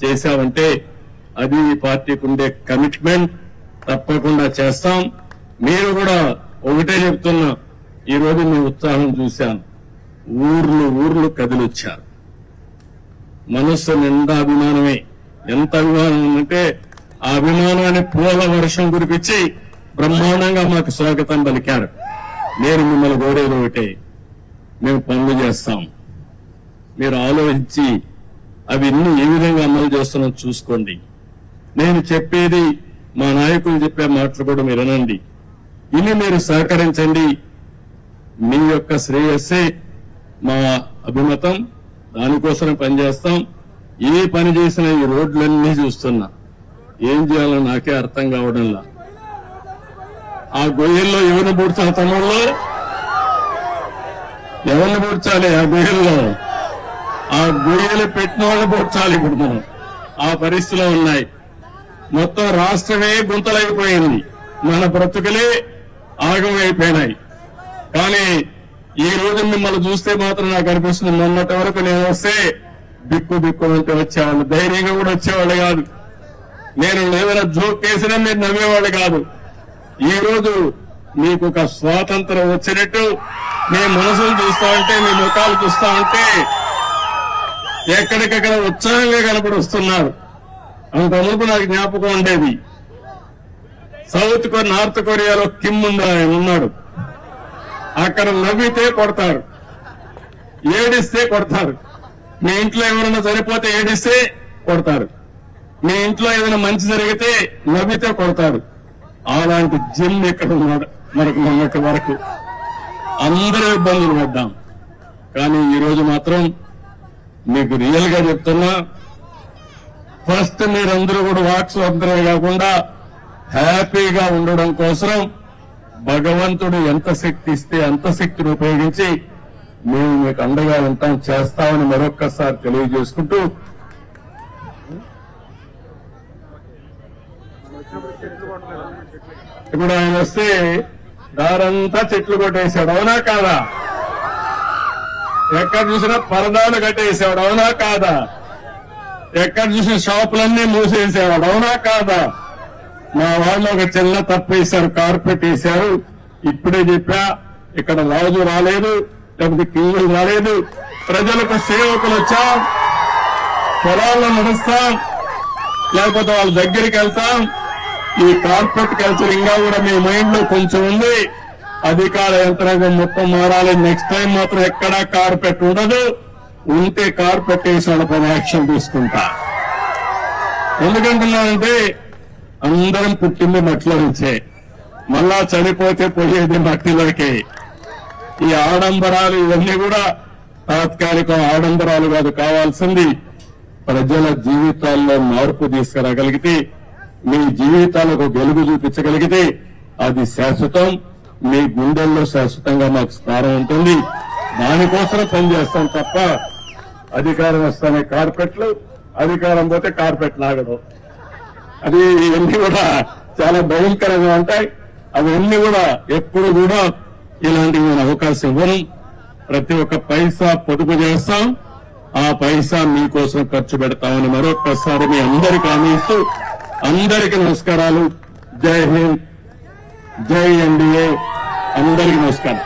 చేశామంటే అది ఈ పార్టీకి ఉండే కమిట్మెంట్. తప్పకుండా చేస్తాం. మీరు కూడా ఒకటే చెప్తున్నా, ఈ రోజు మీ ఉత్సాహం చూశాను. ఊర్లు కదిలొచ్చారు. మనస్సు నిండా అభిమానమే. ఎంత అభిమానం ఉందంటే ఆ అభిమానాన్ని పూల వర్షం కురిపించి బ్రహ్మాండంగా మాకు స్వాగతం పలికారు. నేను మిమ్మల్ని కోరేది ఒకటే, మేము పనులు చేస్తాం. మీరు ఆలోచించి అవన్నీ ఏ విధంగా అమలు చేస్తున్నాం చూసుకోండి. నేను చెప్పేది, మా నాయకులు చెప్పే మాటలు కూడా మీరు వినండి. ఇన్ని మీరు సహకరించండి. మీ యొక్క శ్రేయస్సే మా అభిమతం. దానికోసమే పనిచేస్తాం. ఏ పని చేసినా ఈ రోడ్లన్నీ చూస్తున్నా, ఏం చేయాలో నాకే అర్థం కావడంలా. ఆ గొయ్యల్లో ఎవరిని పూడ్చాలి? తమ్ముళ్ళు ఎవరిని పూడ్చాలి? ఆ గొయ్యల్లో ఆ గొయ్యలు పెట్టిన వాళ్ళు పూడ్చాలి. ఇప్పుడు మనం ఆ పరిస్థితిలో ఉన్నాయి. మొత్తం రాష్ట్రమే గుంతలైపోయింది. మన బ్రతుకులే ఆగమైపోయినాయి. కానీ ఈ రోజు మిమ్మల్ని చూస్తే మాత్రం నాకు అనిపిస్తుంది, మొన్నటి వరకు నేను వస్తే బిక్కు అంటే వచ్చేవాళ్ళు, ధైర్యంగా కూడా వచ్చేవాళ్ళు కాదు. నేను ఏదైనా జోక్ వేసినా మీరు నమ్మేవాళ్ళు కాదు. ఈ రోజు మీకు ఒక స్వాతంత్రం వచ్చినట్టు మీ మనసులు చూస్తా ఉంటే, మీ ముఖాలు చూస్తా ఉంటే ఎక్కడికక్కడ ఉత్సాహంగా కనపడి వస్తున్నారు. అంత మునుపు నాకు జ్ఞాపకం ఉండేది, నార్త్ కొరియాలో కిమ్ ఉన్నాడు. అక్కడ నవ్వితే కొడతారు, ఏడిస్తే కొడతారు. మీ ఇంట్లో ఎవరైనా చనిపోతే ఏడిస్తే కొడతారు. మీ ఇంట్లో ఏదైనా మంచి జరిగితే నవ్వితే కొడతారు. అలాంటి జిమ్ ఇక్కడ ఉన్నాడు మనకు. మొన్నటి వరకు అందరూ ఇబ్బందులు పడ్డాం. కానీ ఈ రోజు మాత్రం మీకు రియల్ గా చెప్తున్నా, ఫస్ట్ మీరందరూ కూడా వాక్ స్వాతంత్రమే కాకుండా హ్యాపీగా ఉండడం కోసం భగవంతుడు ఎంత శక్తి ఇస్తే అంత శక్తిని ఉపయోగించి మేము మీకు అండగా ఉంటాం, చేస్తామని మరొక్కసారి తెలియజేసుకుంటూ, ఇప్పుడు ఆయన వస్తే దారంతా చెట్లు కొట్టేశాడు, అవునా కాదా? ఎక్కడ చూసినా పరదాలు కట్టేసాడు, అవునా కాదా? ఎక్కడ చూసిన షాపులన్నీ మూసేసేవాడు, అవునా కాదా? మా వాళ్ళు ఒక చిన్న తప్పు వేశారు, కార్పెట్ వేశారు. ఇప్పుడే చెప్పా, ఇక్కడ రాజు రాలేదు, లేకపోతే కింగులు రాలేదు, ప్రజలకు సేవకులు వచ్చాం. పొలాల్లో నడుస్తాం, లేకపోతే వాళ్ళ దగ్గరికి వెళ్తాం. ఈ కార్పెట్ కల్చర్ ఇంకా కూడా మీ మైండ్ లో కొంచెం ఉంది. అధికార యంత్రాంగం మొత్తం మారాలి. నెక్స్ట్ టైం మాత్రం ఎక్కడా కార్పెట్ ఉండదు. ఉంటే కార్పెట్ వేసి వాళ్ళపై యాక్షన్ తీసుకుంటా. ఎందుకంటున్నానంటే అందరం పుట్టింది మట్టిలో నుంచే, మళ్ళా చనిపోతే పోయేది మట్టిలోకి. ఈ ఆడంబరాలు ఇవన్నీ కూడా తాత్కాలిక ఆడంబరాలు కాదు. కావాల్సింది ప్రజల జీవితాల్లో మార్పు తీసుకురాగలిగితే, మీ జీవితాలకు వెలుగు చూపించగలిగితే అది శాశ్వతం. మీ గుండెల్లో శాశ్వతంగా మాకు స్థానం ఉంటుంది. దానికోసం పనిచేస్తాం తప్ప అధికారం వస్తానే కార్పెట్లు, అధికారం పోతే కార్పెట్ లాగడం, అది ఇవన్నీ కూడా చాలా భయంకరంగా ఉంటాయి. అవన్నీ కూడా ఎప్పుడు కూడా ఇలాంటివి అవకాశం ఇవ్వను. ప్రతి ఒక్క పైసా పొదుపు చేస్తాం, ఆ పైసా మీకోసం ఖర్చు పెడతామని మరొక్కసారి మీ అందరికీ హామీ ఇస్తూ, అందరికీ నమస్కారాలు. జై హింద్, జై ఎన్డీఏ, అందరికీ నమస్కారం.